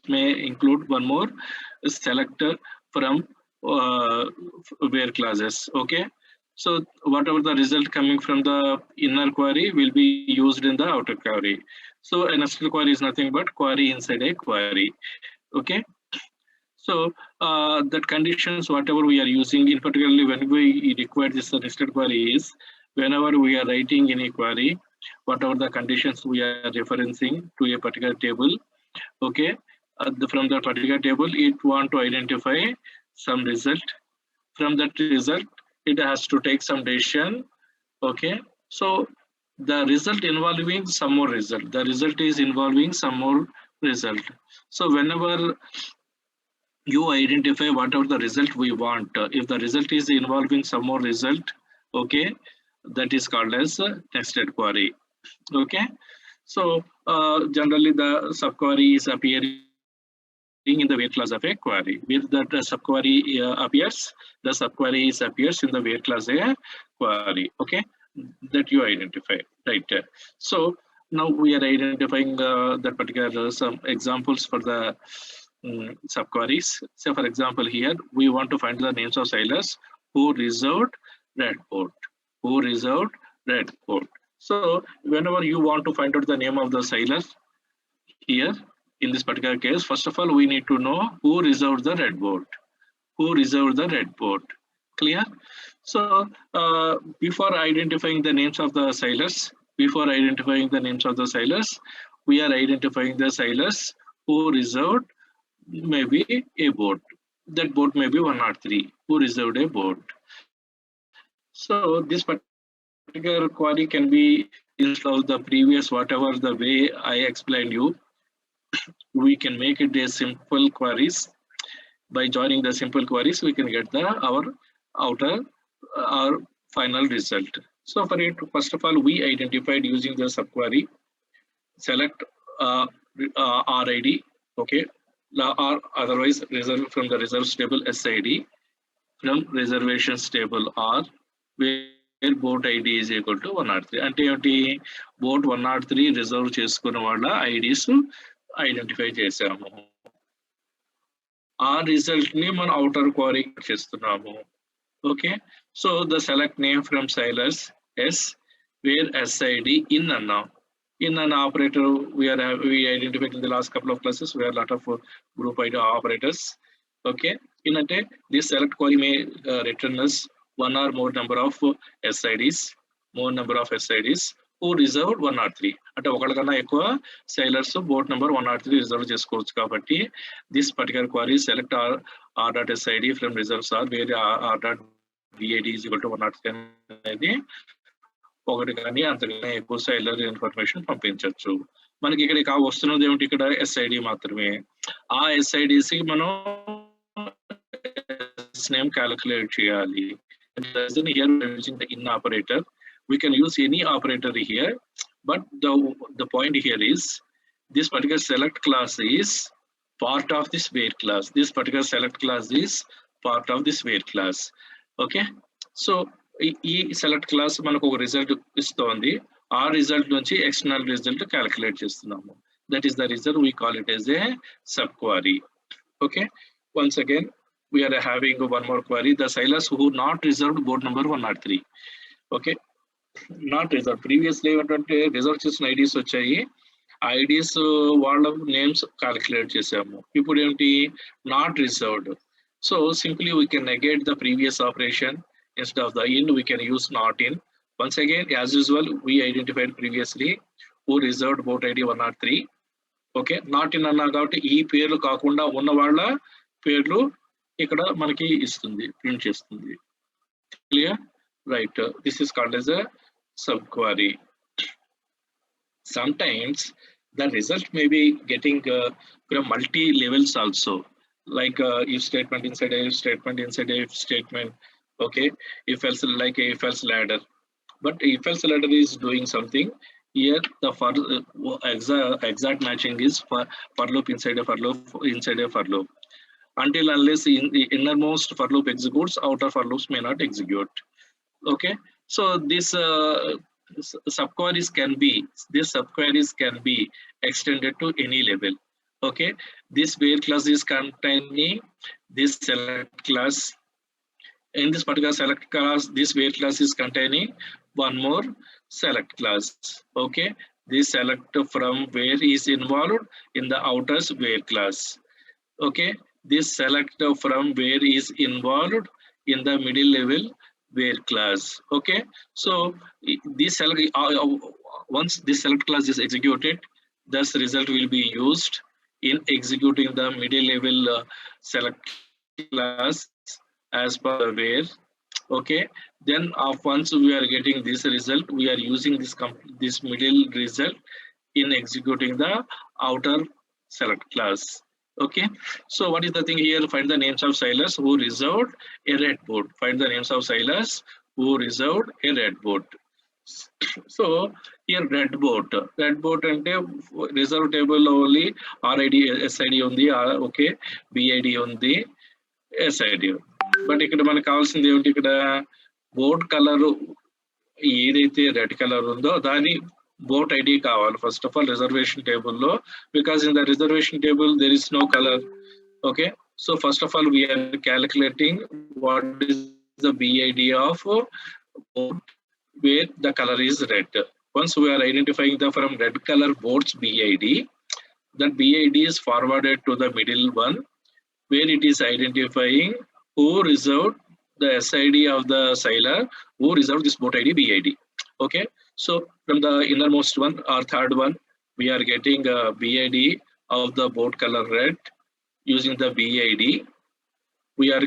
may include one more selector from where clauses. Okay, so whatever the result coming from the inner query will be used in the outer query. So a nested query is nothing but query inside a query. Okay, so that conditions whatever we are using, in particularly when we require this nested query is whenever we are writing any query, whatever the conditions we are referencing to a particular table. Okay, from the particular table it want to identify some result. From that result it has to take some decision. Okay, so the result involving some more result, the result is involving some more result. So whenever you identify whatever the result we want, if the result is involving some more result, okay, that is called as nested query. Okay, so generally the subquery is appearing in the where class of a query. Where that subquery appears, the subquery is appears in the where class a query. Okay, that you identify, right? So now we are identifying that particular some examples for the subqueries. So for example, here we want to find the names of sailors who reserved red port, who reserved red port. So whenever you want to find out the name of the sailor here, in this particular case, first of all, we need to know who reserved the red port, who reserved the red port. Clear? So before identifying the names of the sailors, we are identifying the sailors who reserved maybe a boat. That boat may be 103 who reserved a boat. So this particular query can be instead of the previous whatever the way I explained you, we can make it a simple queries. By joining the simple queries, we can get our outer our final result. So for it, first of all, we identified using the subquery select RID, okay, or otherwise reserve from the reserves table SID, from reservations table R, where boat ID is equal to 103. అంటే ఏంటి, boat 103 reserve చేసుకున్న వాళ్ళ IDs identify చేసాము. ఆ result ని మనం outer query చేస్తున్నాము. Okay, so the select name from sailors S, where SID in అన్నాం. In an operator, we identified in the last couple of classes, we have a lot of group ID operators. Okay, in a this select query may return us one or more number of SIDs, who reserved 103. అంటే ఒకళ్ళకన్నా ఎక్కువ sailors boat number 103 reserve చేసుకోవచ్చు కాబట్టి this particular query select r.sid from reserves are where r.vid is equal to 103 అనేది ఒకటి కానీ అంతకన్నా ఎక్కువ sailor information పంపించవచ్చు. మనకి ఇక్కడ వస్తున్నది ఏమిటి, ఇక్కడ SID మాత్రమే. ఆ SIDs మనం నేమ్ క్యాలిక్యులేట్ చేయాలి. Here using the in operator, we can use any operator here, but the point here is this particular select class is part of this where class. This particular select class is part of this where class. Okay, so ఈ select class మనకు ఒక result ఇస్తోంది. ఆ result నుంచి external result calculate చేస్తున్నాము. That is the result we call it as a sub query. Okay, once again we are having one more query, the sailors who not reserved boat number 103. Okay, not reserve. Previously ఏంటంటే reserve చేసిన IDs వచ్చాయి, IDs వాళ్ళ names calculate చేసాము. ఇప్పుడు ఏంటి, not reserved. So simply we can negate the previous operation. Instead of the in, we can use not in. Once again, as usual, we identified previously who reserved boat ID 103. Okay, not in అన్నా కాబట్టి ఈ పేర్లు కాకుండా ఉన్న వాళ్ళ పేర్లు ఇక్కడ మనకి ఇస్తుంది, ప్రింట్ చేస్తుంది. Clear? Right, this is called as a subquery. Sometimes the result may be getting from multi levels also, like if statement inside a if statement inside a if statement. Okay, if else, like if else ladder, but if else ladder is doing something here, the exact matching is for loop inside a for loop inside a for loop, until unless in the innermost for loop executes, outer for loops may not execute. Okay, so this subqueries can be extended to any level. Okay, this where class is containing this select class. In this particular select class, this where class is containing one more select class. Okay, this select from where is involved in the outers where class. Okay, this select from where is involved in the middle level where class. Okay, so this select once this select class is executed, this result will be used in executing the middle level select class as per the where. Okay, then once we are getting this result, we are using this middle result in executing the outer select class. Okay, so what is the thing here? Find the names of sailors who reserved a red boat. Find the names of sailors who reserved a red boat. So here red boat అంటే reserve table only RID SID ఉంది, okay BID ఉంది, SID. But ఇక్కడ మనకు కావాల్సింది ఏమిటి? ఇక్కడ boat colour ఏదైతే red colour ఉందో దాని బోట్ ఐడి కావాలి ఫస్ట్ ఆఫ్ ఆల్ రిజర్వేషన్ టేబుల్లో, because in the reservation table there is no colour. Okay, so first of all we are calculating what is the BID of boat where the color is red. Once we are identifying the from red color boat's BID, that BID is forwarded to the middle one where it is identifying who reserved the SID of the sailor, who reserved this boat ID BID. Okay, so from the innermost one or third one, we are getting a BID of the boat color red. Using the BID, we are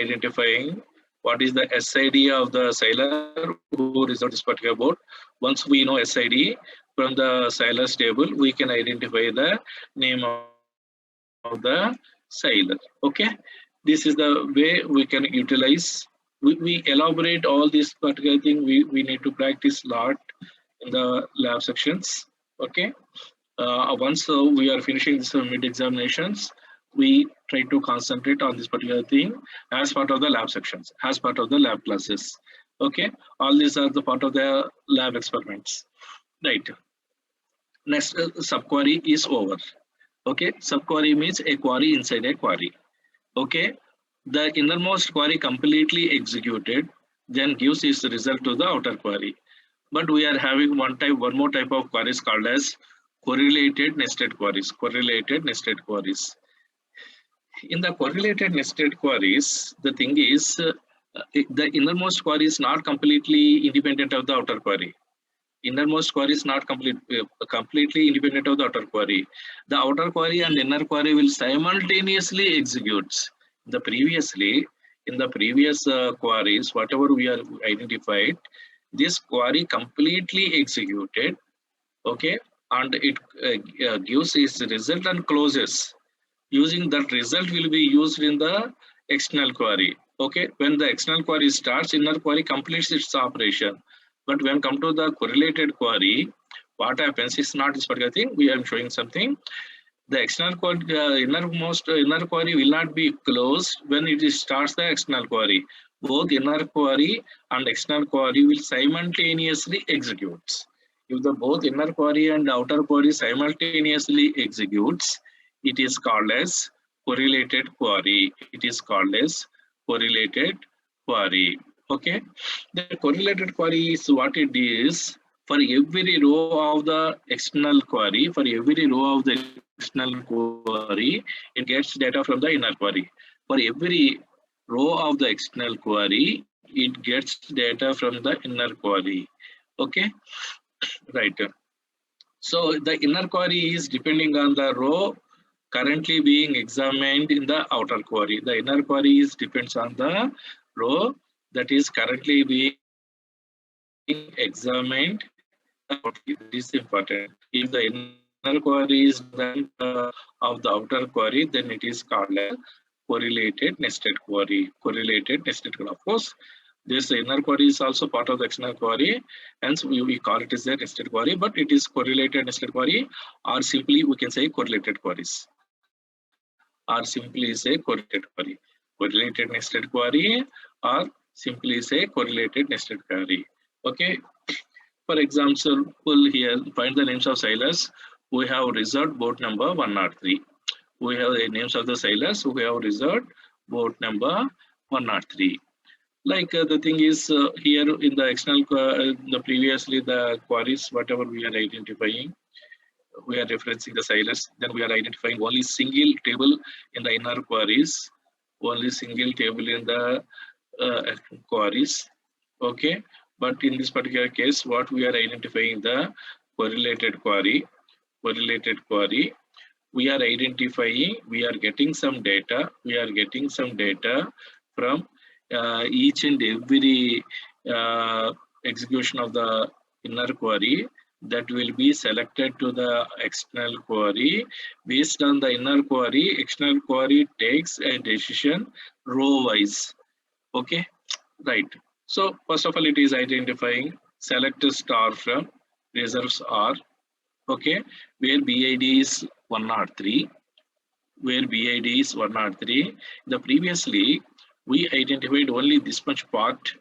identifying what is the SID of the sailor who reserved this particular boat. Once we know SID from the sailor's table, we can identify the name of the sailor. Okay, this is the way we can utilize. We elaborate all this particular thing. We need to practice a lot in the lab sections. Okay, once we are finishing this mid examinations, we try to concentrate on this particular thing as part of the lab sections, as part of the lab classes. Okay, all these are the part of the lab experiments, right? Next, subquery is over. Okay, subquery means a query inside a query. Okay, the innermost query completely executed, then gives its result to the outer query. But we are having one more type of queries called as correlated nested queries. Correlated nested queries. In the correlated nested queries, the thing is the innermost query is not completely independent of the outer query. Innermost query is not completely independent of the outer query. The outer query and inner query will simultaneously execute. In the previous queries, whatever we are identified, this query completely executed. Okay, and it gives its result and closes. Using that result will be used in the external query. Okay, when the external query starts, inner query completes its operation. But when come to the correlated query, what happens is not this particular thing. We are showing something. The external query, inner query will not be closed when it starts the external query. Both inner query and external query will simultaneously execute. If the both inner query and outer query simultaneously executes, it is called as correlated query. It is called as correlated query. Okay, the correlated query is what it is. For every row of the external query, it gets data from the inner query. For every row of the external query, it gets data from the inner query. Okay, right. So the inner query is depending on the row currently being examined in the outer query. The inner query depends on the row that is currently being examined. It is important. If the inner query is done of the outer query, then it is called a correlated nested query. Correlated nested query. Of course, this inner query is also part of the external query, hence we call it as a nested query, but it is correlated nested query, or simply we can say correlated queries, or simply say correlated query. Correlated nested query, or simply say correlated nested query. Okay, for example, here find the names of sailors we have reserved boat number 103. We have the names of the sailors. We have reserved boat number 103. Like the thing is here in the external, the previously the queries, whatever we are identifying, we are referencing the sailors. Then we are identifying only single table in the inner queries, only single table in the queries. Okay, but in this particular case, what we are identifying the correlated query. Correlated query. We are identifying. We are getting some data. We are getting some data from each and every execution of the inner query that will be selected to the external query. Based on the inner query, external query takes a decision row wise. Okay, right. So first of all, it is identifying select star from reserves R. Okay, where BID is 103. Where BID is 103. The previously we identified only this much part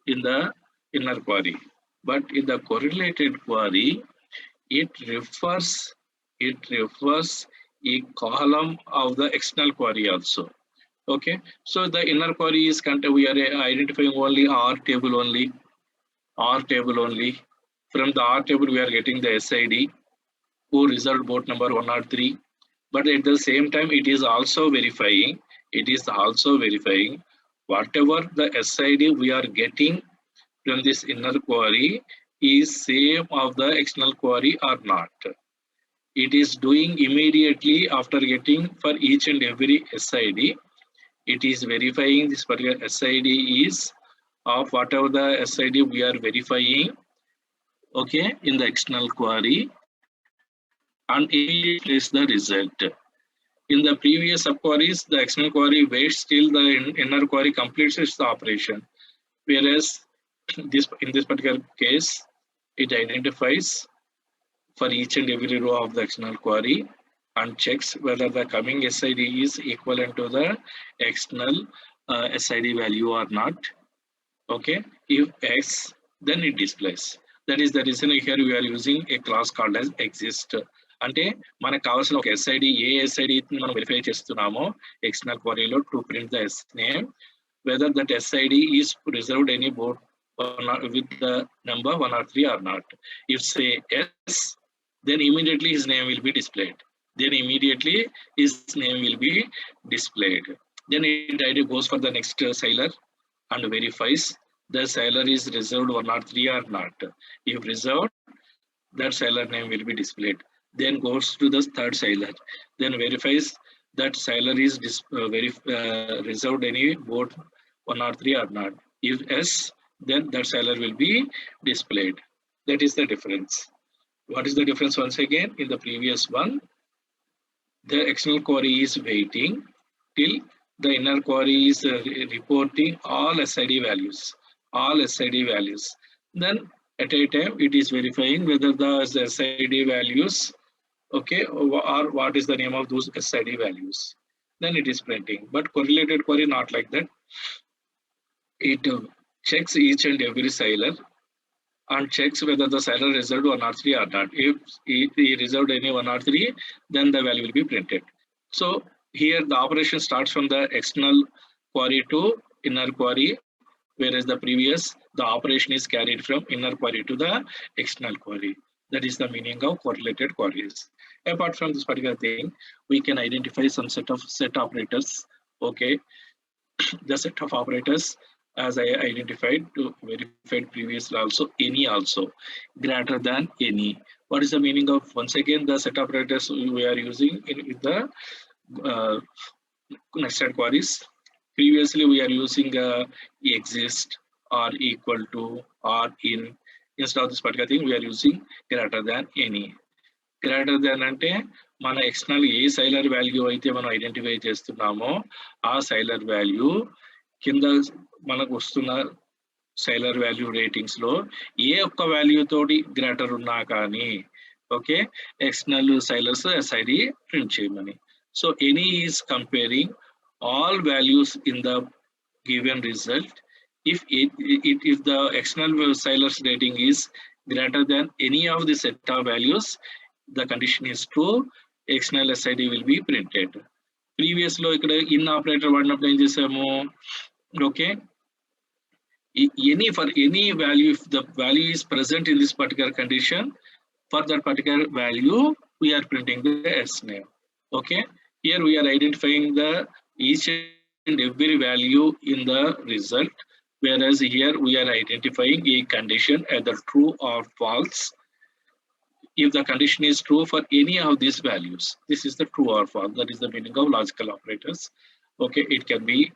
in the inner query, but in the correlated query, it refers a column of the external query also. Okay, so the inner query is we are identifying only R table only. R table only. From the R table, we are getting the SID who reserved boat number 103. But at the same time, it is also verifying. It is also verifying whatever the SID we are getting from this inner query is same of the external query or not. It is doing immediately after getting for each and every SID. It is verifying this particular SID is of whatever the SID we are verifying, okay, in the external query, and immediately place the result. In the previous subqueries, the external query waits till the inner query completes its operation, whereas in this particular case, it identifies for each and every row of the external query and checks whether the coming SID is equivalent to the external SID value or not. Okay, if X, then it displays. That is the reason here we are using a class called as exist. అంటే మనకు కావాల్సిన ఒక SID ఏ SID మనం verify చేస్తున్నామో external క్వరీలో to print the S name whether that SID is reserved any boat with the number 103 or not. If say yes, then immediately his name will be displayed. Then immediately his name will be displayed. Then it goes for the next sailor and verifies the sailor is reserved 103 or not. If reserved, that sailor name will be displayed. Then goes to the third sailor, then verifies that sailor is reserved any boat 103 or not. If yes, then that sailor will be displayed. That is the difference. What is the difference? Once again, in the previous one, the external query is waiting till the inner query is reporting all SID values. All SID values. Then at a time, it is verifying whether the SID values, okay, or what is the name of those SID values. Then it is printing. But correlated query not like that. It checks each and every sailor and checks whether the sailor reserved 103 or not. If he reserved any 103, then the value will be printed. So here the operation starts from the external query to inner query, whereas the previous, the operation is carried from inner query to the external query. That is the meaning of correlated queries. Apart from this particular thing, we can identify some set operators. Okay, the set of operators as I identified to verified previously also, any also, greater than any. What is the meaning of, once again, the set operators we are using in the nested queries? Previously we are using exist or equal to or in. Instead of this particular thing, we are using greater than any. Greater than అంటే మన external ఏ sailor value అయితే మనం identify చేస్తున్నామో ఆ sailor value కింద మనకు వస్తున్న sailor value ratings లో ఏ ఒక్క వాల్యూ తోటి గ్రేటర్ ఉన్నా కానీ okay external sailors SID print చేయమని. So any is comparing all values in the given result. If the external sailor's rating is greater than any of the set of values, the condition is true, external SID will be printed. Previous lo ikkada in operator vaadinappudu em chesamu, okay, for any value, if the value is present in this particular condition, for that particular value we are printing the S name. Okay, here we are identifying the each and every value in the result, whereas here we are identifying a condition either true or false. If the condition is true for any of these values, this is the true or false. That is the meaning of logical operators. Okay, it can be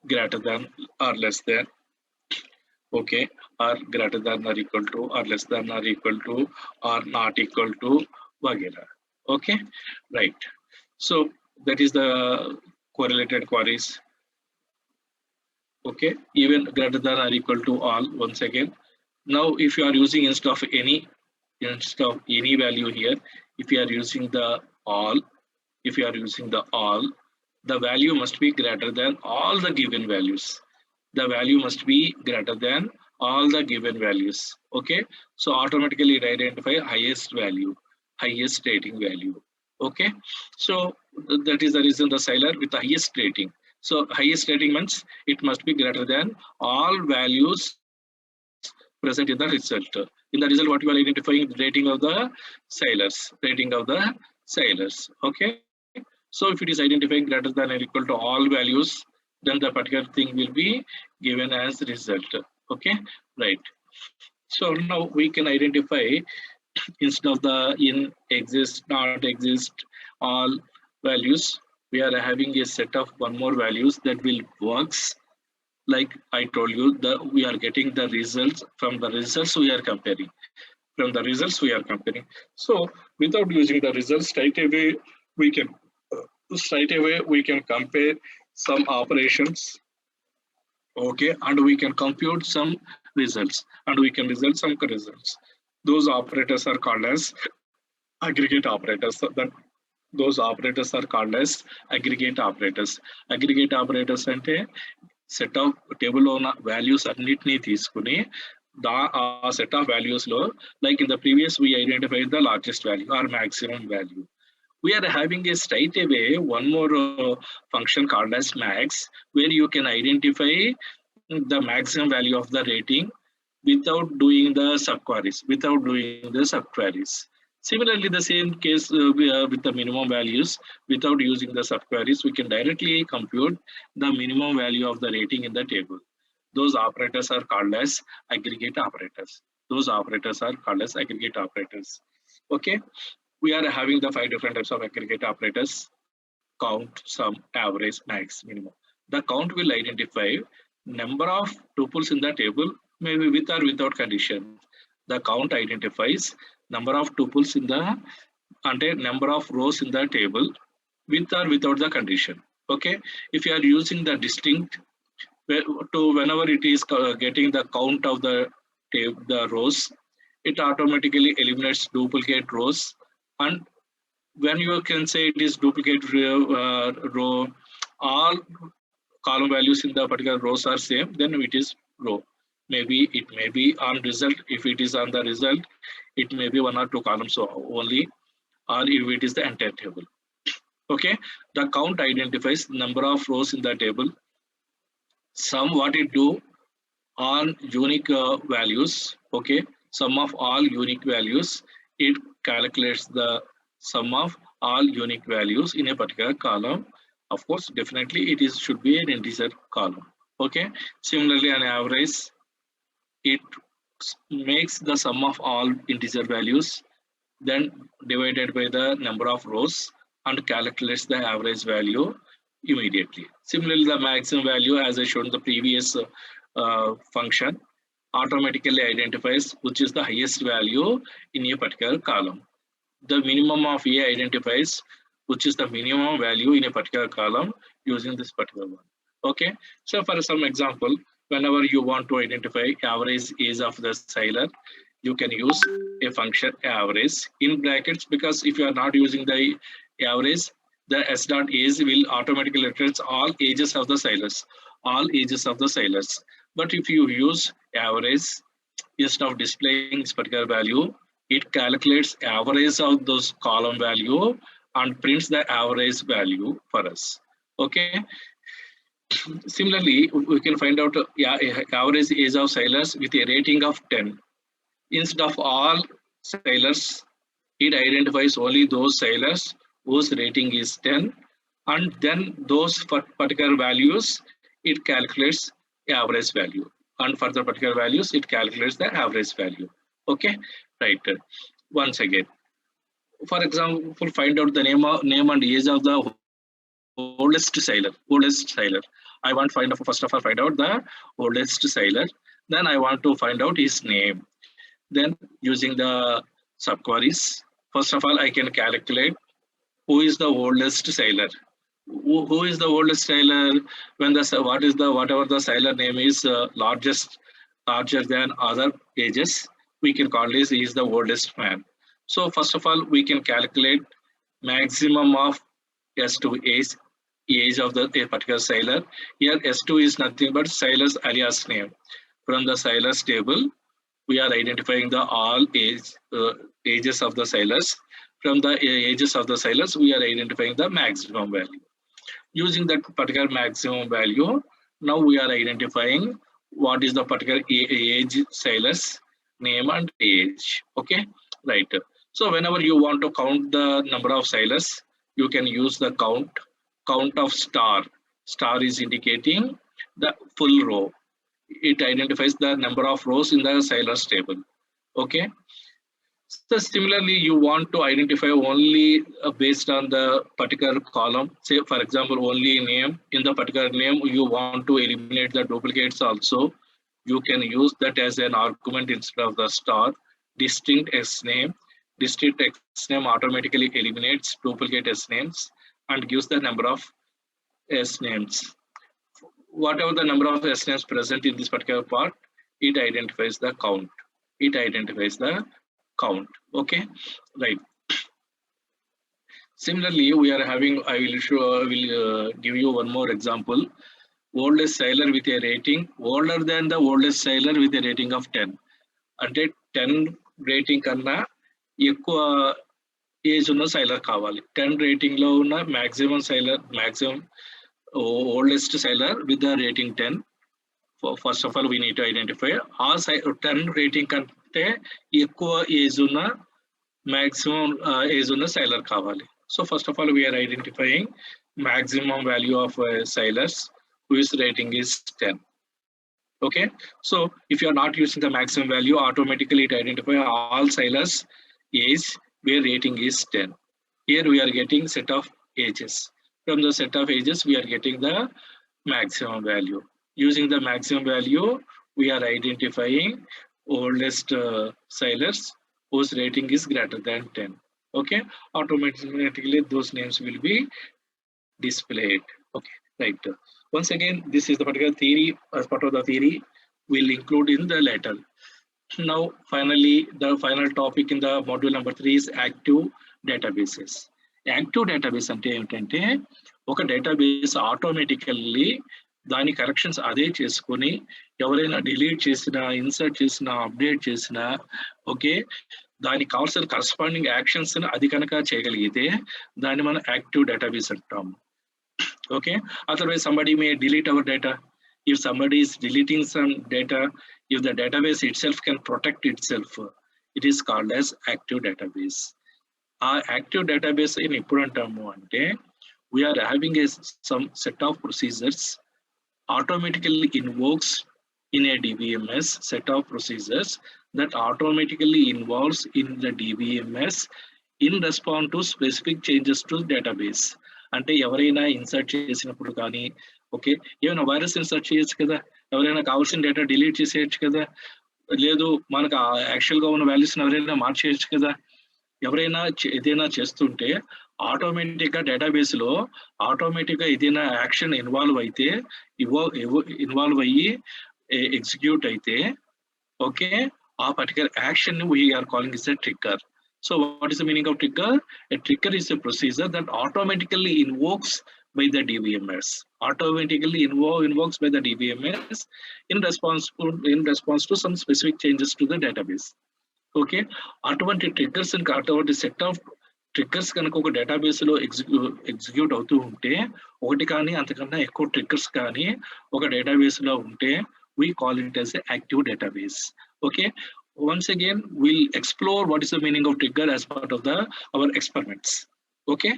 greater than or less than, okay, or greater than or equal to, or less than or equal to, or not equal to, vagera. Okay, right. So that is the correlated queries. Okay, even greater than or equal to all. Once again, now if you are using instead of any value here, if you are using the all, if you are using the all, the value must be greater than all the given values. The value must be greater than all the given values. Okay, so automatically it identify highest value, highest rating value. Okay, so that is the reason the Cyler with the highest rating. So highest rating means it must be greater than all values present in the result. In the result, what you are identifying, the rating of the Cylers, rating of the Cylers. Okay, so if it is identifying greater than or equal to all values, then the particular thing will be given as result. Okay, right. So now we can identify instead of the in, exist, not exist, all values, we are having a set of one more values that will works. Like I told you, we are getting the results from the results we are comparing. From the results we are comparing. So without using the results, straight away we can compare some operations. Okay, and we can compute some results, and we can result some results. Those operators are called as aggregate operators. So that those operators are called as aggregate operators. Aggregate operators ante set of table lo ఉన్న values అన్నిటిని తీసుకుని ఆ set of values లో, like in the previous we identified the largest value or maximum value. We are having a straight away one more function called as max, where you can identify the maximum value of the rating without doing the subqueries, Similarly, the same case with the minimum values, without using the subqueries, we can directly compute the minimum value of the rating in the table. Those operators are called as aggregate operators. Okay, we are having the 5 different types of aggregate operators: count, sum, average, max, minimum. The count will identify number of tuples in the table, maybe with or without condition. The count identifies number of tuples in the number of rows in the table with or without the condition. Okay, if you are using the distinct to whenever it is getting the count of the rows, it automatically eliminates duplicate rows, and when you can say it is duplicate row, all column values in the particular rows are same, then it is row. Maybe it may be on result. If it is on the result, it may be 1 or 2 columns only, or if it is the entire table. Okay, the count identifies number of rows in the table. Sum, what it do on unique values. Okay, sum of all unique values, it calculates the sum of all unique values in a particular column. Of course, definitely it should be an integer column. Okay, similarly an average, it makes the sum of all integer values, then divided by the number of rows, and calculates the average value immediately. Similarly, the maximum value, as I showed in the previous function, automatically identifies which is the highest value in a particular column. The minimum of A identifies which is the minimum value in a particular column using this particular one. Okay, so for some example, whenever you want to identify average age of the Cyler, you can use a function average in brackets, because if you are not using the average, the s dot age will automatically returns all ages of the Cylers, But if you use average, instead of displaying this particular value, it calculates average of those column value and prints the average value for us. Okay. Similarly, we can find out average age of sailors with a rating of 10. Instead of all sailors, it identifies only those sailors whose rating is 10, and then those for particular values, it calculates average value. And for the particular values, it calculates the average value. Okay, right. Once again, for example, find out the name and age of the oldest sailor. I want to first of all find out the oldest sailor. Then I want to find out his name. Then using the subqueries, first of all, I can calculate who is the oldest sailor. Who is the oldest sailor? When whatever the sailor name is larger than other ages, we can call this he is the oldest man. So first of all, we can calculate maximum of S2 age of the particular sailor. Here S2 is nothing but sailor's alias name. From the sailors table, we are identifying the all ages of the sailors. From the ages of the sailors, we are identifying the maximum value. Using that particular maximum value, now we are identifying what is the particular age sailors name and age. Okay, right. So whenever you want to count the number of sailors, you can use the count of star. Star is indicating the full row. It identifies the number of rows in the sailors table. Okay. So similarly, you want to identify only based on the particular column. Say, for example, only name. In the particular name, you want to eliminate the duplicates also. You can use that as an argument instead of the star. Distinct S name. Distinct S name automatically eliminates duplicate S names and gives the number of S names. Whatever the number of S names present in this particular part, it identifies the count. It identifies the count. Okay, right. Similarly, we are having, I will give you one more example. Oldest sailor with a rating older than the oldest sailor with a rating of 10. అంటే 10 rating కన్నా ఎక్కువ age ఉన్న sailor కావాలి. 10 rating లో ఉన్న maximum oldest sailor with the rating 10. First of all, we need to identify 10 rating కంటే ఎక్కువ age ఉన్న maximum ఏజ్ ఉన్న sailor కావాలి. So first of all, we are identifying maximum value of sailors whose rating is 10. Okay, so if you are not using the maximum value, automatically it identifies all sailors age where rating is 10. Here we are getting set of ages. From the set of ages, we are getting the maximum value. Using the maximum value, we are identifying oldest sailors whose rating is greater than 10. Okay, automatically those names will be displayed. Okay, right. Once again, this is the particular theory. As part of the theory, we'll include in the later. Now, finally, the final topic in the module number 3 is active databases. Active database అంటే ఏమిటంటే ఒక database automatically దాని corrections అదే చేసుకొని ఎవరైనా delete చేసినా insert చేసినా update చేసినా ఓకే దానికి కావాల్సిన కరస్పాండింగ్ యాక్షన్స్ అది కనుక చేయగలిగితే దాన్ని మనం యాక్టివ్ డేటాబేస్ అంటాం. Okay, otherwise somebody may delete our data. If somebody is deleting some data, if the database itself can protect itself, it is called as active database. Our active database in important term ante we are having some set of procedures automatically invokes in a DBMS set of procedures that automatically involves in the DBMS in response to specific changes to database. అంటే ఎవరైనా insert చేసినప్పుడు కానీ okay ఏమైనా virus insert చేయొచ్చు కదా, ఎవరైనా కావాల్సిన data delete చేసేయచ్చు కదా, లేదు మనకు యాక్చువల్గా ఉన్న వాల్యూస్ని ఎవరైనా మార్చేయచ్చు కదా. ఎవరైనా ఏదైనా చేస్తుంటే ఆటోమేటిక్గా డేటాబేస్లో ఆటోమేటిక్గా ఏదైనా యాక్షన్ ఇన్వాల్వ్ అయితే ఇన్వాల్వ్ అయ్యి ఎగ్జిక్యూట్ అయితే ఓకే ఆ particular action we are calling is a trigger. So what is the meaning of trigger? A trigger is a procedure that automatically invokes by the DBMS. Automatically invokes by the DBMS in response to some specific changes to the database. Okay, అటువంటి triggers ఇంకా అటువంటి set of triggers కనుక ఒక database లో execute అవుతూ ఉంటే, ఒకటి కానీ అంతకన్నా ఎక్కువ ట్రిగ్గర్స్ కానీ ఒక డేటాబేస్ లో ఉంటే, we call it as an active database. Okay, once again we'll explore what is the meaning of trigger as part of our experiments. Okay,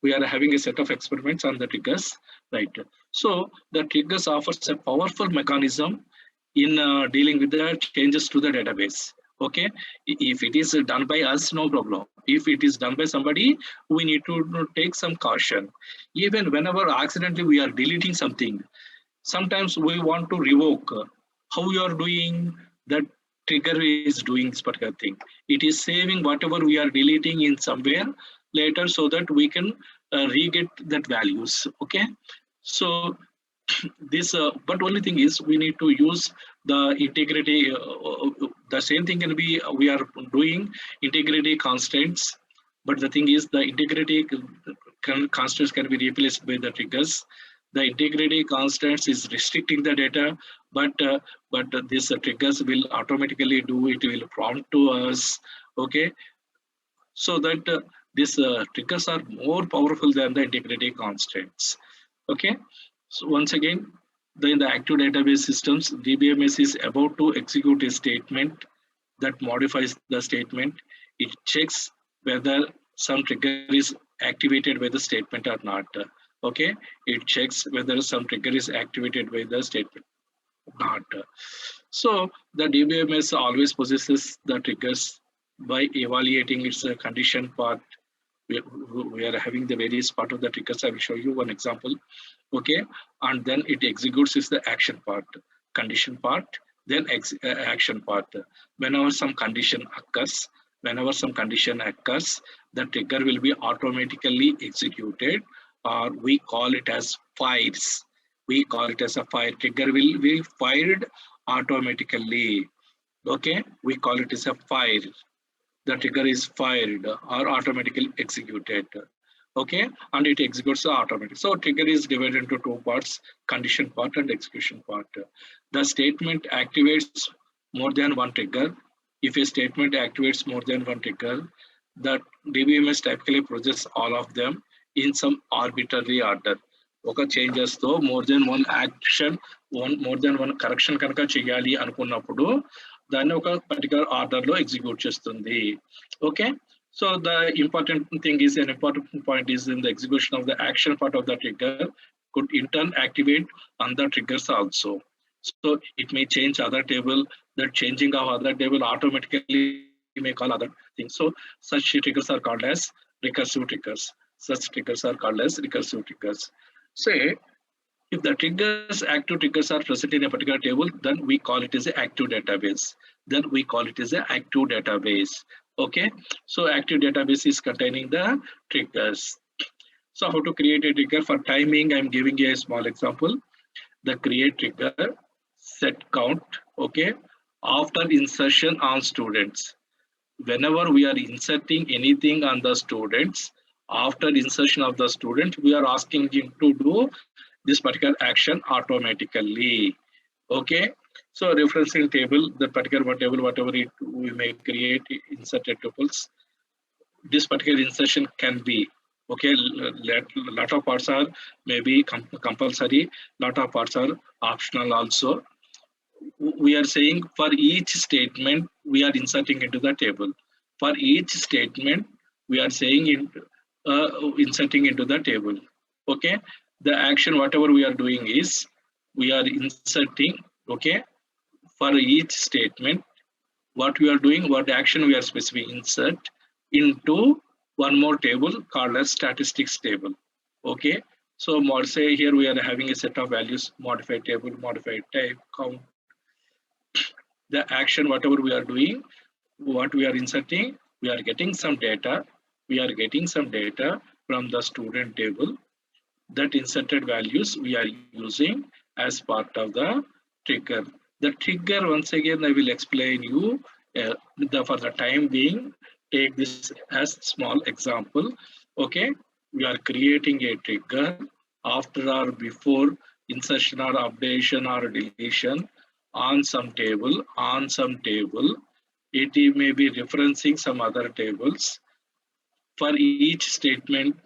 we are having a set of experiments on the triggers, right? So the triggers offers a powerful mechanism in dealing with the changes to the database. Okay, if it is done by us, no problem. If it is done by somebody, we need to take some caution. Even whenever accidentally we are deleting something, sometimes we want to revoke how you are doing. That trigger is doing this particular thing. It is saving whatever we are deleting in somewhere later so that we can re-get that values. Okay, so this but only thing is we need to use the integrity. The same thing can be we are doing integrity constants, but the thing is the integrity constants can be replaced by the triggers. The integrity constants is restricting the data, but these triggers will automatically do it, will prompt to us. Okay, so that these triggers are more powerful than the integrity constants. Okay, so once again, in the active database systems, DBMS is about to execute a statement that modifies the statement. It checks whether some trigger is activated by the statement or not. Okay, it checks whether some trigger is activated by the statement or not. So the DBMS always possesses the triggers by evaluating its condition part. We are having the various part of the triggers. I will show you one example. Okay, and then it executes is the action part, condition part, then action part. Whenever some condition occurs, the trigger will be automatically executed, or we call it as fires. We call it as a fire. Trigger will be fired automatically. Okay, we call it as a fire. The trigger is fired or automatically executed. Okay, and it executes automatically. So trigger is divided into two parts: condition part and execution part. The statement activates more than one trigger. If a statement activates more than one trigger, the DBMS typically processes all of them in some arbitrary order. ఒక changes తో more than one action, more than one correction కనుక చేయాలి అనుకున్నప్పుడు దాన్ని ఒక particular order లో execute చేస్తుంది. Okay, so the important thing is, an important point is in the execution of the action part of the trigger could in turn activate other triggers also. So it may change other table. That changing of other table automatically may call other things. So such triggers are called as recursive triggers. Such triggers are called as recursive triggers. Say if the active triggers are present in a particular table, then we call it as an active database. Okay, so active database is containing the triggers. So how to create a trigger? For timing, I'm giving you a small example. The create trigger, set count. Okay, after insertion on students. Whenever we are inserting anything on the students, after insertion of the student, we are asking him to do this particular action automatically. Okay, so referencing table, the particular table, whatever we may create inserted tuples, this particular insertion can be, okay, lot of parts are maybe compulsory, lot of parts are optional also. We are saying for each statement we are inserting into the table. For each statement we are saying inserting into the table. Okay, the action whatever we are doing is we are inserting. Okay, for each statement what we are doing, what action we are specifying, insert into one more table called as statistics table. Okay, so say here we are having a set of values: modified table, modified type, count. The action whatever we are doing, what we are inserting, we are getting some data. From the student table. That inserted values we are using as part of the trigger. The trigger, once again I will explain you for the time being. Take this as small example. Okay, we are creating a trigger after or before insertion or updation or deletion on some table. it may be referencing some other tables. For each statement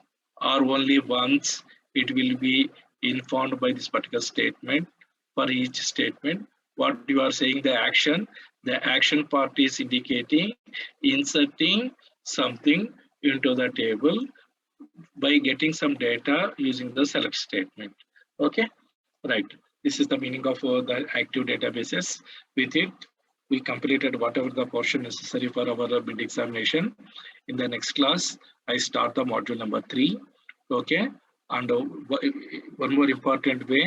or only once it will be informed by this particular statement. For each statement, what you are saying, the action part is indicating inserting something into the table by getting some data using the select statement. Okay, right. This is the meaning of the active databases. With it, we completed whatever the portion necessary for our mid examination. In the next class, I start the module number 3. Okay, and one more important way,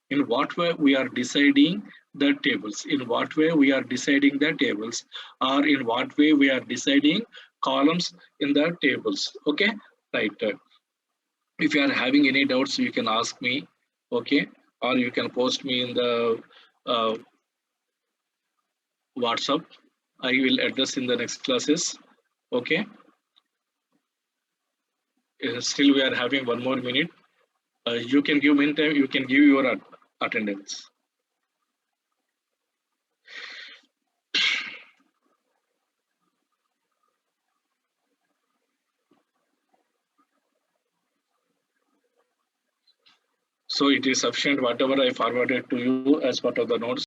in what way we are deciding the tables, in what way we are deciding the tables, or in what way we are deciding columns in the tables. Okay, right. If you are having any doubts, you can ask me. Okay, or you can post me in the uh, WhatsApp. I will address in the next classes. Okay. Still, we are having one more minute. You can give meantime. You can give your attendance. So it is sufficient. Whatever I forwarded to you as part of the notes.